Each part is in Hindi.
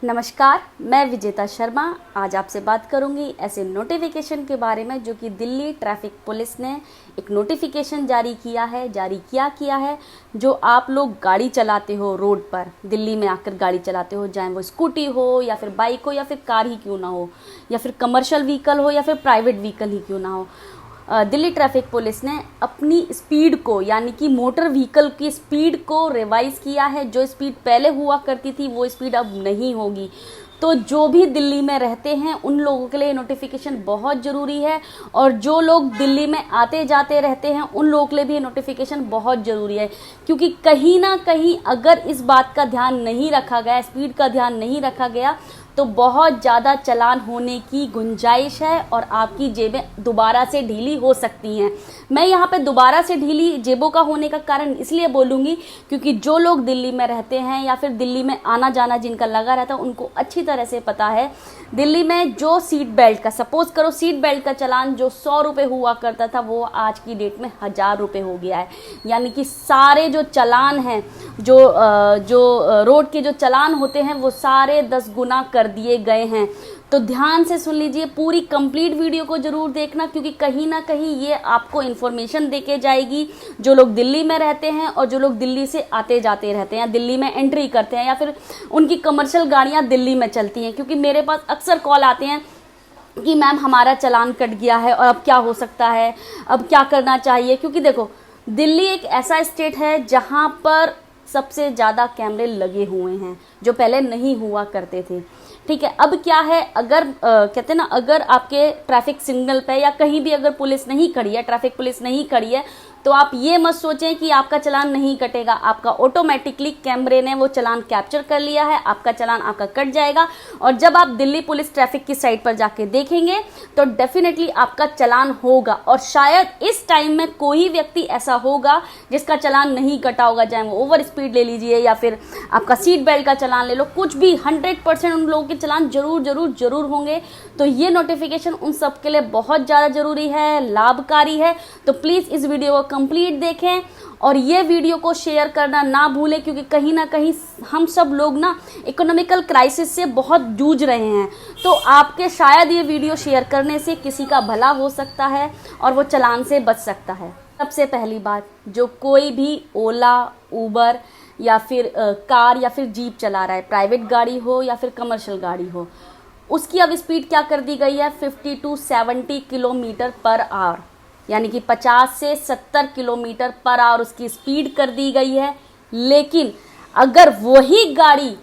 नमस्कार, मैं विजेता शर्मा आज आपसे बात करूंगी ऐसे नोटिफिकेशन के बारे में जो कि दिल्ली ट्रैफिक पुलिस ने एक नोटिफिकेशन जारी किया है। जो आप लोग गाड़ी चलाते हो रोड पर, दिल्ली में आकर गाड़ी चलाते हो, चाहे वो स्कूटी हो या फिर बाइक हो या फिर कार ही क्यों ना हो, या फिर कमर्शियल व्हीकल हो या फिर प्राइवेट व्हीकल ही क्यों ना हो, दिल्ली ट्रैफिक पुलिस ने अपनी स्पीड को, यानी कि मोटर व्हीकल की स्पीड को रिवाइज किया है। जो स्पीड पहले हुआ करती थी वो स्पीड अब नहीं होगी। तो जो भी दिल्ली में रहते हैं उन लोगों के लिए नोटिफिकेशन बहुत ज़रूरी है, और जो लोग दिल्ली में आते जाते रहते हैं उन लोगों के लिए भी नोटिफिकेशन बहुत ज़रूरी है। क्योंकि कहीं ना कहीं अगर इस बात का ध्यान नहीं रखा गया, स्पीड का ध्यान नहीं रखा गया, तो बहुत ज़्यादा चालान होने की गुंजाइश है और आपकी जेबें दोबारा से ढीली हो सकती हैं। मैं यहाँ पे दोबारा से ढीली जेबों का होने का कारण इसलिए बोलूँगी क्योंकि जो लोग दिल्ली में रहते हैं या फिर दिल्ली में आना जाना जिनका लगा रहता है उनको अच्छी तरह से पता है। दिल्ली में जो सीट बेल्ट का, सपोज करो सीट बेल्ट का चालान जो 100 रुपये हुआ करता था वो आज की डेट में 1000 रुपये हो गया है। यानी कि सारे जो चालान हैं, जो रोड के जो चालान होते हैं वो सारे 10 गुना कर दिए गए हैं। तो ध्यान से सुन लीजिए, पूरी कंप्लीट वीडियो को जरूर देखना, क्योंकि कहीं ना कहीं ये आपको इन्फॉर्मेशन देके जाएगी। जो लोग दिल्ली में रहते हैं और जो लोग दिल्ली से आते जाते रहते हैं, दिल्ली में एंट्री करते हैं या फिर उनकी कमर्शियल गाड़ियां दिल्ली में चलती हैं, क्योंकि मेरे पास अक्सर कॉल आते हैं कि मैम हमारा चालान कट गया है और अब क्या हो सकता है, अब क्या करना चाहिए। क्योंकि देखो, दिल्ली एक ऐसा स्टेट है जहाँ पर सबसे ज़्यादा कैमरे लगे हुए हैं जो पहले नहीं हुआ करते थे। ठीक है, अब क्या है, अगर कहते हैं ना, अगर आपके ट्रैफिक सिग्नल पे या कहीं भी अगर पुलिस नहीं खड़ी है, ट्रैफिक पुलिस नहीं खड़ी है, तो आप ये मत सोचें कि आपका चालान नहीं कटेगा। आपका ऑटोमेटिकली कैमरे ने वो चालान कैप्चर कर लिया है, आपका चालान आपका कट जाएगा। और जब आप दिल्ली पुलिस ट्रैफिक की साइट पर जाके देखेंगे तो डेफिनेटली आपका चालान होगा। और शायद इस टाइम में कोई व्यक्ति ऐसा होगा जिसका चालान नहीं कटा होगा, चाहे वो ओवर स्पीड ले लीजिए या फिर आपका सीट बेल्ट का चालान ले लो, कुछ भी 100% उन लोगों के चालान जरूर होंगे। तो ये नोटिफिकेशन उन सब के लिए बहुत ज़्यादा जरूरी है, लाभकारी है। तो प्लीज़ इस वीडियो को कंप्लीट देखें और ये वीडियो को शेयर करना ना भूलें, क्योंकि कहीं ना कहीं हम सब लोग ना इकोनॉमिकल क्राइसिस से बहुत जूझ रहे हैं। तो आपके शायद ये वीडियो शेयर करने से किसी का भला हो सकता है और वो चालान से बच सकता है। सबसे पहली बात, जो कोई भी ओला, उबर या फिर कार या फिर जीप चला रहा है, प्राइवेट गाड़ी हो या फिर कमर्शियल गाड़ी हो, उसकी अब स्पीड क्या कर दी गई है, 50 to 70 किलोमीटर पर आवर, यानी कि 50 से 70 किलोमीटर पर आवर उसकी स्पीड कर दी गई है। लेकिन अगर वही गाड़ी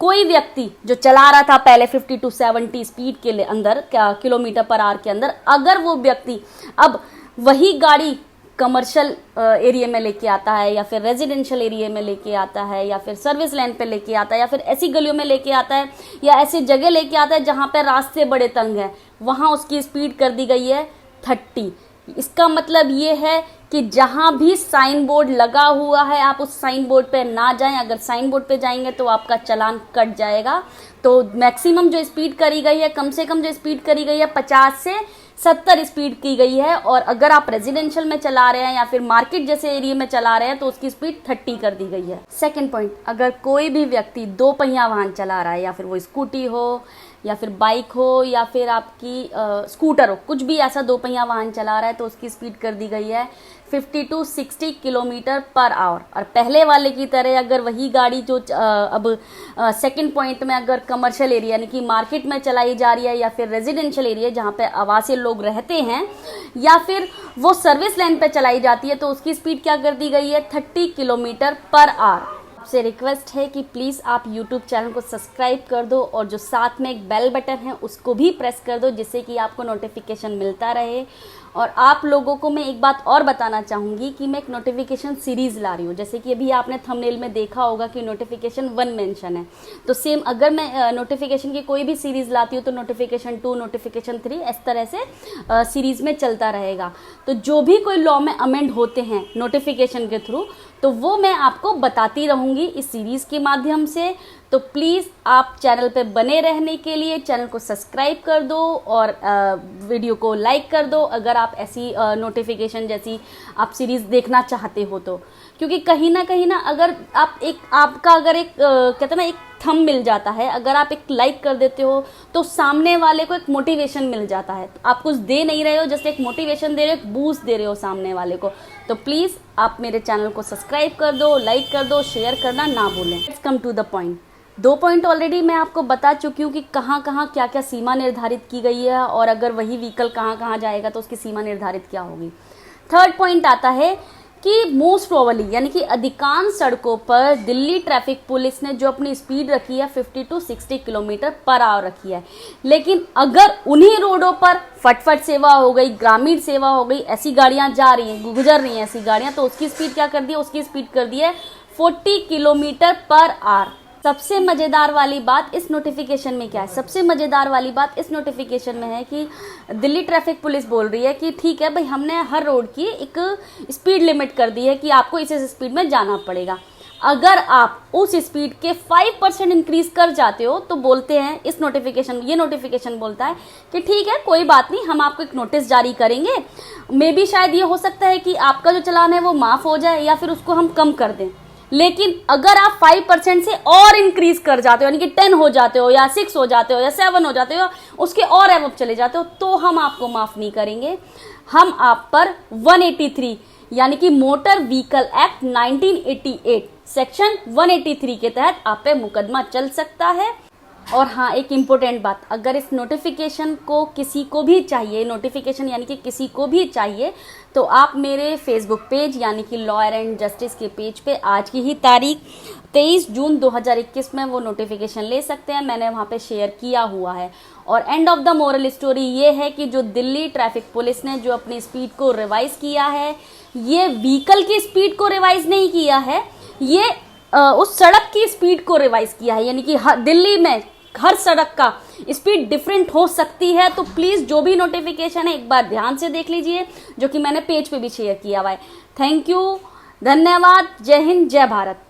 कोई व्यक्ति जो चला रहा था पहले 50 to 70 स्पीड के अंदर, किलोमीटर पर आवर के अंदर, अगर वो व्यक्ति अब वही गाड़ी कमर्शियल एरिया में लेके आता है या फिर रेजिडेंशियल एरिया में लेके आता है या फिर सर्विस लैंड पे लेके आता है या फिर ऐसी गलियों में लेके आता है या ऐसी जगह लेके आता है जहाँ पे रास्ते बड़े तंग हैं, वहाँ उसकी स्पीड कर दी गई है 30। इसका मतलब ये है कि जहाँ भी साइन बोर्ड लगा हुआ है आप उस साइन बोर्ड पे ना जाएं। अगर साइन बोर्ड पे जाएंगे तो आपका चालान कट जाएगा। तो मैक्सिमम जो स्पीड करी गई है, कम से कम जो स्पीड करी गई है 50 से 70 स्पीड की गई है। और अगर आप रेजिडेंशियल में चला रहे हैं या फिर मार्केट जैसे एरिया में चला रहे हैं तो उसकी स्पीड 30 कर दी गई है। सेकंड पॉइंट, अगर कोई भी व्यक्ति 2 पहिया वाहन चला रहा है, या फिर वो स्कूटी हो या फिर बाइक हो या फिर आपकी स्कूटर हो, कुछ भी ऐसा 2 पहिया वाहन चला रहा है, तो उसकी स्पीड कर दी गई है 50 to 60 किलोमीटर पर आवर। और पहले वाले की तरह अगर वही गाड़ी जो अब सेकंड पॉइंट में अगर कमर्शियल एरिया यानी कि मार्केट में चलाई जा रही है या फिर रेजिडेंशियल एरिया जहाँ पे आवासीय लोग रहते हैं या फिर वो सर्विस लाइन पे चलाई जाती है, तो उसकी स्पीड क्या कर दी गई है 30 किलोमीटर पर आवर। आपसे रिक्वेस्ट है कि प्लीज़ आप YouTube चैनल को सब्सक्राइब कर दो और जो साथ में एक बेल बटन है उसको भी प्रेस कर दो, जिससे कि आपको नोटिफिकेशन मिलता रहे। और आप लोगों को मैं एक बात और बताना चाहूँगी कि मैं एक नोटिफिकेशन सीरीज़ ला रही हूँ। जैसे कि अभी आपने थंबनेल में देखा होगा कि नोटिफिकेशन 1 मेंशन है, तो सेम अगर मैं नोटिफिकेशन की कोई भी सीरीज़ लाती हूँ तो नोटिफिकेशन 2, नोटिफिकेशन 3 इस तरह से सीरीज़ में चलता रहेगा। तो जो भी कोई लॉ में अमेंड होते हैं नोटिफिकेशन के थ्रू, तो वो मैं आपको बताती रहूँगी इस सीरीज़ के माध्यम से। तो प्लीज़ आप चैनल पे बने रहने के लिए चैनल को सब्सक्राइब कर दो और वीडियो को लाइक कर दो अगर आप ऐसी नोटिफिकेशन जैसी आप सीरीज़ देखना चाहते हो तो। क्योंकि कहीं ना अगर आप आपका अगर एक कहते हैं ना एक थंब मिल जाता है, अगर आप एक लाइक कर देते हो तो सामने वाले को एक मोटिवेशन मिल जाता है। आप कुछ दे नहीं रहे हो, जैसे एक मोटिवेशन दे रहे हो, एक बूस्ट दे रहे हो सामने वाले को। तो प्लीज़ आप मेरे चैनल को सब्सक्राइब कर दो, लाइक कर दो, शेयर करना ना भूलें। Let's come to the point. 2 point already मैं आपको बता चुकी हूँ कि कहाँ कहाँ क्या क्या सीमा निर्धारित की गई है और अगर वही व्हीकल कहाँ कहाँ जाएगा तो उसकी सीमा निर्धारित क्या होगी। 3rd पॉइंट आता है कि मोस्ट प्रोबेबली यानी कि अधिकांश सड़कों पर दिल्ली ट्रैफिक पुलिस ने जो अपनी स्पीड रखी है 50 to 60 किलोमीटर पर आवर रखी है, लेकिन अगर उन्हीं रोडों पर फटफट सेवा हो गई, ग्रामीण सेवा हो गई, ऐसी गाड़ियां जा रही हैं, गुजर रही हैं ऐसी गाड़ियां, तो उसकी स्पीड क्या कर दी है, उसकी स्पीड कर दी है 40 किलोमीटर पर आवर। सबसे मज़ेदार वाली बात इस नोटिफिकेशन में क्या है, सबसे मज़ेदार वाली बात इस नोटिफिकेशन में है कि दिल्ली ट्रैफिक पुलिस बोल रही है कि ठीक है भाई, हमने हर रोड की एक स्पीड लिमिट कर दी है कि आपको इस स्पीड में जाना पड़ेगा। अगर आप उस स्पीड के 5% इंक्रीज कर जाते हो तो बोलते हैं ये नोटिफिकेशन बोलता है कि ठीक है कोई बात नहीं, हम आपको एक नोटिस जारी करेंगे। मे बी शायद ये हो सकता है कि आपका जो चालान है वो माफ़ हो जाए या फिर उसको हम कम कर दें। लेकिन अगर आप 5% से और इंक्रीज कर जाते हो, यानी कि 10 हो जाते हो या 6 हो जाते हो या 7 हो जाते हो, उसके और एवं चले जाते हो, तो हम आपको माफ नहीं करेंगे। हम आप पर 183 यानी कि मोटर व्हीकल एक्ट 1988 सेक्शन 183 के तहत आप पे मुकदमा चल सकता है। और हाँ, एक इम्पोर्टेंट बात, अगर इस नोटिफिकेशन को किसी को भी चाहिए, नोटिफिकेशन यानी कि किसी को भी चाहिए, तो आप मेरे फेसबुक पेज यानी कि लॉयर एंड जस्टिस के पेज पे आज की ही तारीख 23 जून 2021 में वो नोटिफिकेशन ले सकते हैं। मैंने वहाँ पे शेयर किया हुआ है। और end of the moral story ये है कि जो दिल्ली ट्रैफिक पुलिस ने जो अपनी स्पीड को रिवाइज किया है, ये व्हीकल की स्पीड को रिवाइज नहीं किया है, ये उस सड़क की स्पीड को रिवाइज किया है। यानी कि दिल्ली में हर सड़क का स्पीड डिफरेंट हो सकती है। तो प्लीज़ जो भी नोटिफिकेशन है एक बार ध्यान से देख लीजिए, जो कि मैंने पेज पे भी शेयर किया हुआ है। थैंक यू, धन्यवाद, जय हिंद, जय भारत।